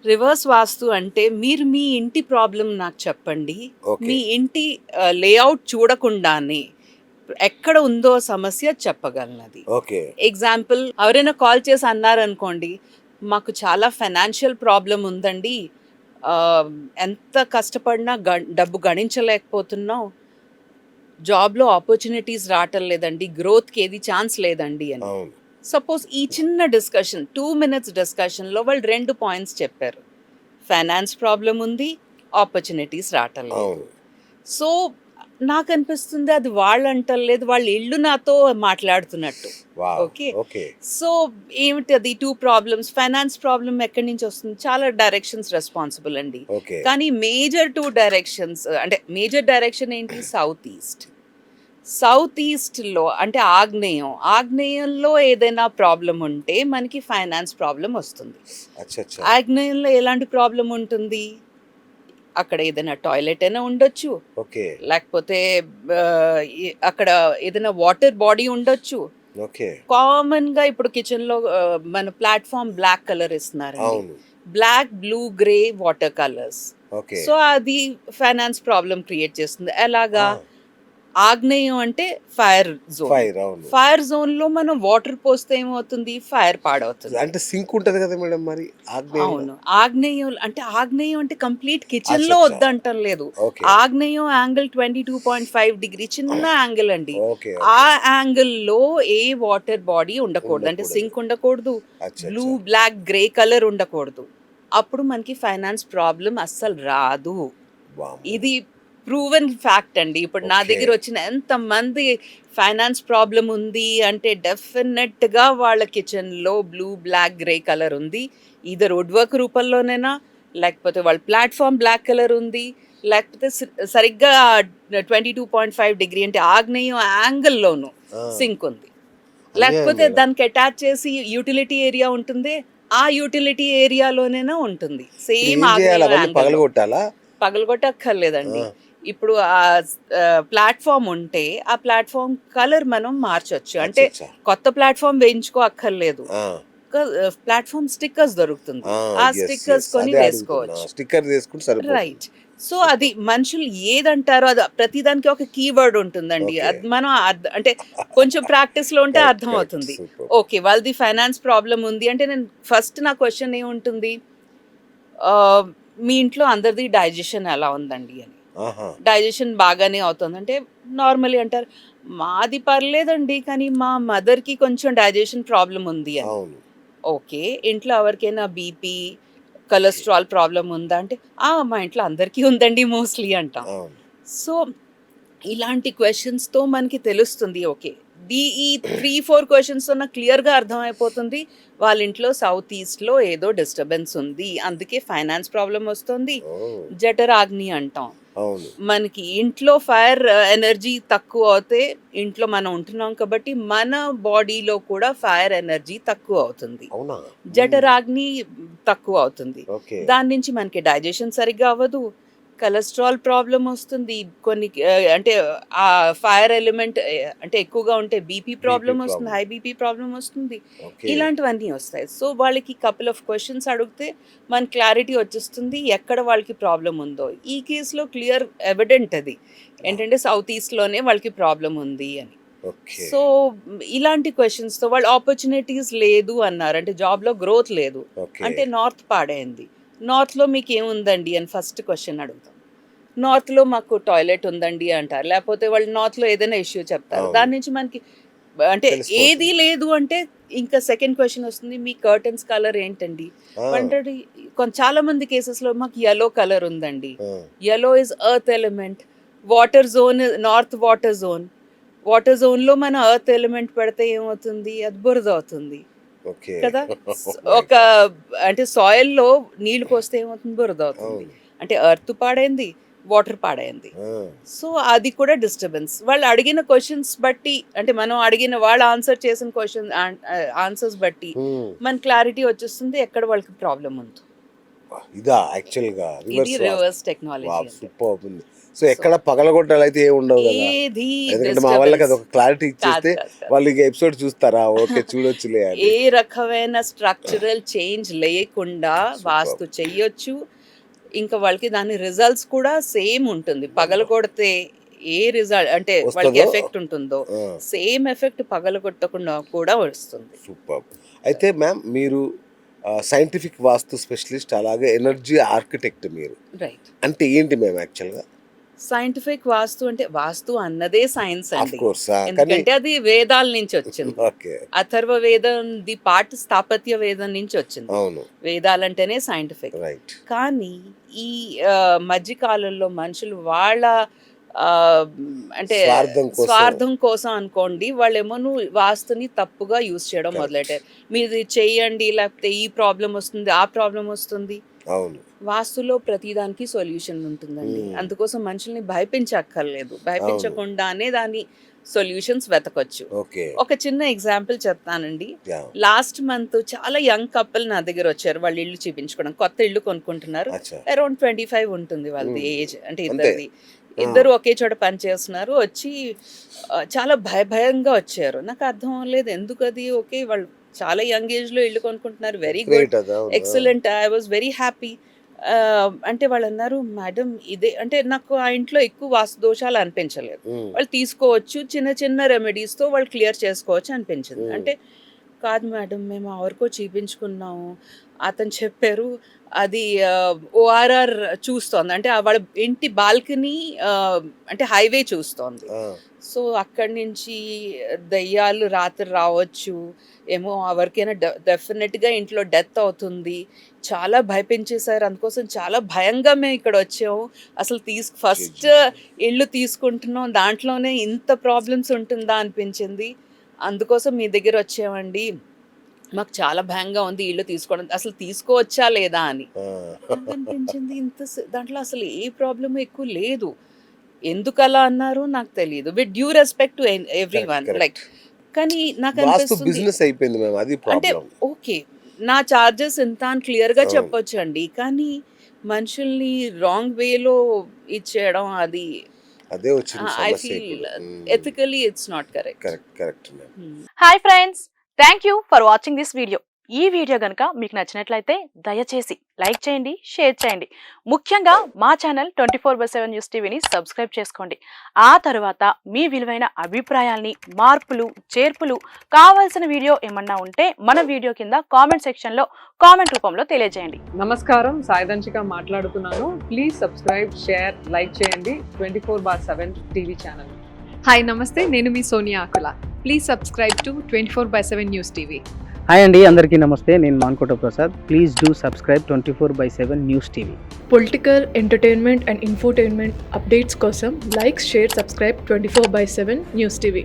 Reverse వాస్తు అంటే మీరు మీ ఇంటి ప్రాబ్లం నాకు చెప్పండి. ఓకే. మీ ఇంటి లేఔట్ చూడకుండానే ఎక్కడ ఉందో సమస్య చెప్పగలనది. ఓకే. ఎగ్జాంపుల్ ఎవరైనా కాల్ చేసి అన్నారనుకోండి, మాకు చాలా ఫైనాన్షియల్ ప్రాబ్లమ్ ఉందండి. ఆహ్, ఎంత కష్టపడినా డబ్బు గణించలేకపోతున్నాం. జాబ్‌లో ఆపర్చునిటీస్ రావటం లేదండి. గ్రోత్‌కి ఏది ఛాన్స్ లేదండి అని. అవును. సపోజ్ ఈ చిన్న డిస్కషన్ 2 మినిట్స్ డిస్కషన్‌లో వాళ్ళు 2 పాయింట్స్ చెప్పారు. ఫైనాన్స్ ప్రాబ్లమ్ ఉంది. ఆపర్చునిటీస్ రావటం లేదు. అవును. సో, నాకనిపిస్తుంది అది వాళ్ళంటలేదు. వాళ్ళ ఇల్లు నాతో మాట్లాడుతున్నట్టు. వావ్! ఓకే. ఓకే. సో, ఏమిటది 2 ప్రాబ్లమ్స్ ఫైనాన్స్ ప్రాబ్లమ్ ఎక్కడి నుంచొస్తుంది? చాలా డైరెక్షన్స్ రెస్పాన్సిబుల్ అండి. ఓకే. కానీ మేజర్ 2 డైరెక్షన్స్ అంటే మేజర్ డైరెక్షన్ ఏంటి? South east. సౌత్ ఈస్ట్‌లో అంటే ఆగ్నేయం. ఆగ్నేయంలో ఏదైనా ప్రాబ్లమ్ ఉంటే మనకి ఫైనాన్స్ ప్రాబ్లమ్ వస్తుంది. అచ్చచ్చా! ఆగ్నేయంలో ఎలాంటి ప్రాబ్లమ్ ఉంటుంది? అక్కడ ఏదైనా టాయిలెట్ అయినా ఉండొచ్చు. ఓకే. లేకపోతే అక్కడ ఏదైనా వాటర్ బాడీ ఉండొచ్చు. ఓకే. కామన్‌గా ఇప్పుడు కిచెన్‌లో మన ప్లాట్‌ఫార్మ్ బ్లాక్ కలర్ ఇస్తున్నారండి. అవును. Black, blue, grey water colours. Okay. So, అది ఫైనాన్స్ ప్రాబ్లమ్ క్రియేట్ చేస్తుంది. ఎలాగా? ఆ! ఆగ్నేయం అంటే ఫైర్ జోన్. ఫైర్ అవును. ఫైర్ జోన్‌లో మనం వాటర్ పోస్తే ఏమవుతుంది? ఫైర్ పాడవుతుంది. అంటే సింక్ ఉంటది కదా మేడం మరి ఆగ్నేయంలో? అవును. ఆగ్నేయం అంటే కంప్లీట్ కిచెన్‌లో అచ్చచ్చా! వద్దంటం లేదు. ఓకే. ఆగ్నేయం యాంగిల్ 22.5 డిగ్రీ చిన్న యాంగిల్ అండి. ఓకే. ఆ ఓకే. యాంగిల్‌లో ఏ వాటర్ బాడీ ఉండకూడదు. అంటే ఉండకూడదు. సింక్ ఉండకూడదు. బ్లూ, అచ్చచ్చా! బ్లాక్, గ్రే కలర్ ఉండకూడదు. అప్పుడు మనకి ఫైనాన్స్ ప్రాబ్లమ్ అస్సలు రాదు. వామ్మో! ఇది ప్రూవెన్ ఫ్యాక్ట్ అండి. ఇప్పుడు నా ఓకే. దగ్గరొచ్చిన ఎంతమంది ఫైనాన్స్ ప్రాబ్లమ్ ఉంది అంటే డెఫినెట్‌గా వాళ్ళ కిచెన్‌లో బ్లూ, బ్లాక్, గ్రే కలర్ ఉంది. ఈదర్ వుడ్ వర్క్ రూపంలోనైనా, లేకపోతే వాళ్ళ ప్లాట్‌ఫార్మ్ బ్లాక్ కలర్ ఉంది. లేకపోతే సరిగ్గా 22.5 డిగ్రీ అంటే ఆగ్నేయం యాంగిల్‌లోను ఆ! సింక్ ఉంది. అన్యాయం లేకపోతే మేడం. దానికి అటాచ్ చేసి యూటిలిటీ ఏరియా ఉంటుందే, ఆ యూటిలిటీ ఏరియాలోనైనా ఉంటుంది. ఇప్పుడు సేమ్ ఏం చేయాలి? ఆగ్నేయం అవన్నీ యాంగిల్‌లో. పగలగొట్టాలా? పగలగొట్టక్కర్లేదండి. ఆ! ఇప్పుడు ప్లాట్‌ఫార్మ్ ఉంటే, ఆ ప్లాట్‌ఫార్మ్ కలర్ మనం మార్చొచ్చు. అంటే అచ్చచ్చా! కొత్త ప్లాట్‌ఫార్మ్ వేయించుకో అక్కర్లేదు. ఆ! ప్లాట్‌ఫార్మ్ స్టిక్కర్స్ దొరుకుతుంది. ఆ! ఆ యెస్. Stickers yes. కొని అదే అడుగుతున్నా. వేసుకోవచ్చు. స్టిక్కర్ తీసుకుంటే సరిపోతుంది. రైట్. సో, అది సూపర్. మనుషులు ఏదంటారో అది ప్రతిదానికి ఒక కీవర్డ్ ఉంటుందండి. ఓకే. అది మనం అంటే కొంచెం ప్రాక్టీస్‌లో ఉంటే కరెక్ట్. కరెక్ట్. అర్థమవుతుంది. సూపర్. ఓకే. వాళ్ళది ఫైనాన్స్ ప్రాబ్లమ్ ఉంది అంటే నేను ఫస్ట్ నా క్వెషన్ ఏముంటుంది? ఆహ్, మీ ఇంట్లో అందరిది డైజెషన్ ఎలా ఉందండి అని. ఆహా! డైజెషన్ బాగానే అవుతుంది. అంటే నార్మల్లీ అంటారు, మాది పర్లేదండి. కానీ మా మదర్‌కి కొంచెం డైజెషన్ ప్రాబ్లమ్ ఉంది అని. అవును. ఓకే. ఇంట్లో ఎవరికైనా బీపీ, ఓకే. కొలెస్ట్రాల్ ప్రాబ్లమ్ ఉందా? అంటే, ఆ! మా ఇంట్లో అందరికీ ఉందండి మోస్ట్‌లీ అంటాం. అవును. సో, ఇలాంటి క్వెషన్స్‌తో మనకి తెలుస్తుంది. ఓకే. ఈ 3, 4 క్వెషన్స్‌తో నాకు క్లియర్‌గా అర్థమైపోతుంది. వాళ్ళ ఇంట్లో సౌత్ ఈస్ట్‌లో ఏదో డిస్టర్బెన్స్ ఉంది. అందుకే ఫైనాన్స్ ప్రాబ్లమ్ వస్తుంది. ఓహ్! జఠరాగ్ని అంటాం. అవును. మనకి ఇంట్లో ఫైర్ ఎనర్జీ తక్కువ అవుతే ఇంట్లో మనం ఉంటున్నాం కాబట్టి మన బాడీలో కూడా ఫైర్ ఎనర్జీ తక్కువ అవుతుంది. అవునా? హ్మ్. జఠరాగ్ని తక్కువ అవుతుంది. ఓకే. దాని నుంచి మనకి డైజెషన్ సరిగ్గా అవ్వదు. కొలెస్ట్రాల్ ప్రాబ్లమ్ వస్తుంది. కొన్ని అంటే ఆ ఫైర్ ఎలిమెంట్ అంటే ఎక్కువగా ఉంటే బీపీ బీపీ ప్రాబ్లమ్ వస్తుంది. ప్రాబ్లమ్. హై బీపీ ప్రాబ్లమ్ వస్తుంది. ఓకే. ఇలాంటివన్నీ వస్తాయి. సో, వాళ్ళకి కపుల్ ఆఫ్ క్వెషన్స్ అడిగితే మనకి క్లారిటీ వచ్చేస్తుంది. ఎక్కడ వాళ్ళకి ప్రాబ్లమ్ ఉందో. ఈ కేస్‌లో క్లియర్ ఎవిడెంట్ అది. వావ్! ఏంటంటే సౌత్ ఈస్ట్‌లోనే వాళ్ళకి ప్రాబ్లమ్ ఉంది అని. ఓకే. సో, ఇలాంటి క్వెషన్స్‌తో వాళ్ళు ఆపర్చునిటీస్ లేదు అన్నారు. అంటే జాబ్‌లో గ్రోత్ లేదు. ఓకే. అంటే నార్త్ పాడైంది. నార్త్‌లో మీకేముందండి అని ఫస్ట్ క్వెషన్ అడుగుతాం. నార్త్‌లో మాకు టాయిలెట్ ఉందండి అంటారు. లేపోతే వాళ్ళు నార్త్‌లో ఏదైనా ఇష్యూ చెప్తారు. అవును. దాని నుంచి మనకి అంటే ఏది తెలిసిపోతుంది. లేదు అంటే ఇంకా సెకండ్ క్వెషన్ వస్తుంది. మీ కర్టెన్స్ కలర్ ఏంటండి? ఆ! వాళ్ళంటారు చాలా మంది కేసెస్‌లో మాకు యెల్లో కలర్ ఉందండి. ఆ! Yellow is earth element. Water zone north water zone. Water జోన్‌లో మనం ఎర్త్ ఎలిమెంట్ పెడితే ఏమవుతుంది? అది బురద అవుతుంది. ఓకే. కదా! ఓహ్ మై ఒక గాడ్! అంటే సాయిల్‌లో నీళ్లు పోస్తే ఏమవుతుంది? బురద అవుతుంది. అవును. అంటే ఎర్త్ పాడైంది, వాటర్ పాడైంది. ఆ! సో, అది కూడా డిస్టర్బెన్స్. వాళ్ళు అడిగిన క్వెషన్స్ బట్టి అంటే మనం అడిగిన వాళ్ళు ఆన్సర్ చేసిన ఆన్సర్స్ బట్టి హ్మ్. మన క్లారిటీ వచ్చేస్తుంది ఎక్కడ వాళ్ళకి ప్రాబ్లమ్ ఉందో. ఇదా యాక్చువల్గా ఇది రివర్స్ టెక్నాలజీ. సూపర్ ఉంది. సో ఎక్కడ పగలగొట్టాలు అయితే ఏమి ఉండవు కదా, ఏది ఎందుకంటే మా వాళ్ళకి అది ఒక క్లారిటీ ఇచ్చేస్తే కాదు, కాదు. వాళ్ళు ఇక ఎపిసోడ్ చూస్తారా, ఓకే చూడొచ్చులే అని. ఏ రకమైన స్ట్రక్చరల్ చేంజ్ లేకుండా వాస్తు చెయ్యొచ్చు. ఇంకా వాళ్ళకి దాని రిజల్ట్స్ కూడా సేమ్ ఉంటుంది. పగలగొడితే ఏ రిజల్ట్ అంటే వాళ్ళకి ఎఫెక్ట్ ఉంటుందో సేమ్ ఎఫెక్ట్ పగలగొట్టకుండా కూడా వస్తుంది. సూపర్. అయితే మ్యామ్ మీరు సైంటిఫిక్ వాస్తు స్పెషలిస్ట్, అలాగే ఎనర్జీ ఆర్కిటెక్ట్. మీరు రైట్. అంటే ఏంటి మ్యామ్ యాక్చువల్గా? సైంటిఫిక్ వాస్తు అంటే వాస్తు అన్నదే సైన్స్ ఆఫ్ అండి. కోర్స్. ఎందుకంటే అది వేదాల నుంచి వచ్చింది. ఓకే. అథర్వ వేదం ది పార్ట్ స్థాపత్య వేదం నుంచి వచ్చింది. అవును. వేదాలంటేనే సైంటిఫిక్. రైట్. కానీ ఈ మధ్యకాలంలో మనుషులు వాళ్ళ అంటే స్వార్థం కోసం అనుకోండి, వాళ్ళేమో వాస్తుని తప్పుగా యూజ్ చేయడం మొదలెట్టారు. మీరు చెయ్యండి, లేకపోతే ఈ ప్రాబ్లం వస్తుంది, ఆ ప్రాబ్లం వస్తుంది. అవును. వాస్తులో ప్రతిదానికి సొల్యూషన్ ఉంటుందండి. అందుకోసం మనుషుల్ని భయపించక్కర్లేదు. భయపించకుండానే దాని సొల్యూషన్స్ వెతకొచ్చు. ఒక చిన్న ఎగ్జాంపుల్ చెప్తానండి. లాస్ట్ మంత్ చాలా యంగ్ కపుల్ నా దగ్గర వచ్చారు. వాళ్ళు ఇల్లు చూపించుకోవడం, కొత్త ఇల్లు కొనుక్కుంటున్నారు. అరౌండ్ 25 ఉంటుంది వాళ్ళది ఏజ్. అంటే ఇద్దరు ఒకే చోట పని చేస్తున్నారు. వచ్చి చాలా భయంగా వచ్చారు. నాకు అర్థం అవ్వలేదు ఎందుకు అది. ఓకే, వాళ్ళు చాలా యంగ్ ఏజ్ లో ఇల్లు కొనుక్కుంటున్నారు. Very good, excellent, I was very happy. అంటే వాళ్ళు అన్నారు, మేడం ఇదే అంటే నాకు ఆ ఇంట్లో ఎక్కువ వాస్తు దోషాలు అనిపించలేదు. వాళ్ళు తీసుకోవచ్చు, చిన్న చిన్న రెమెడీస్ తో వాళ్ళు క్లియర్ చేసుకోవచ్చు అనిపించింది. అంటే కాదు మేడం, మేము ఎవరికో చూపించుకున్నాము, అతను చెప్పారు అది ఓఆర్ఆర్ చూస్తోంది, అంటే వాళ్ళ ఇంటి బాల్కనీ అంటే హైవే చూస్తోంది. సో అక్కడి నుంచి దయ్యాలు రాత్రి రావచ్చు ఏమో, ఎవరికైనా డెఫినెట్గా ఇంట్లో డెత్ అవుతుంది. చాలా భయపించేశారు. అందుకోసం చాలా భయంగా మేము ఇక్కడ వచ్చాము. అసలు ఫస్ట్ ఇల్లు తీసుకుంటున్నాం, దాంట్లోనే ఇంత ప్రాబ్లమ్స్ ఉంటుందా అనిపించింది. అందుకోసం మీ దగ్గర వచ్చామండి, మాకు చాలా భయంగా ఉంది ఇల్లు తీసుకోవడం, అసలు తీసుకోవచ్చా లేదా అని అనిపించింది. దాంట్లో అసలు ఏ ప్రాబ్లం ఎక్కువ లేదు. ఎందుకు అలా అన్నారు నాకు తెలియదు. With due respect to everyone, like, కానీ నాకు అనిపిస్తుంది అంటే ఓకే నా చార్జెస్ ఎంత అని క్లియర్ గా చెప్పొచ్చు అండి, కానీ మనుషుల్ని రాంగ్ వేలో ఇచ్చేయడం అది I feel ethically it's not correct. Hi friends, thank you for watching this video. ఈ వీడియో కనుక మీకు నచ్చినట్లయితే దయచేసి లైక్ చేయండి, షేర్ చేయండి. ముఖ్యంగా మా ఛానల్ 24/7 న్యూస్ టీవీని సబ్స్క్రైబ్ చేసుకోండి. ఆ తర్వాత మీ విలువైన అభిప్రాయాల్ని, మార్పులు, చేర్పులు, కావాల్సిన వీడియో ఏమన్నా ఉంటే మన వీడియో కింద కామెంట్ సెక్షన్లో కామెంట్ రూపంలో తెలియజేయండి. నమస్కారం, సాయిదంచిక మాట్లాడుతున్నాను. ప్లీజ్ సబ్స్క్రైబ్, షేర్, లైక్ చేయండి 24/7 టీవీ ఛానల్. హాయ్ నమస్తే, నేను మీ Sonia Akula. Please subscribe to 24/7 news TV. Hi అండి, అందరికీ నమస్తే. నేను Mankota Prasad. Please do subscribe 24/7 news TV. Political, entertainment and infotainment updates కోసం like, share, subscribe 24/7 news TV.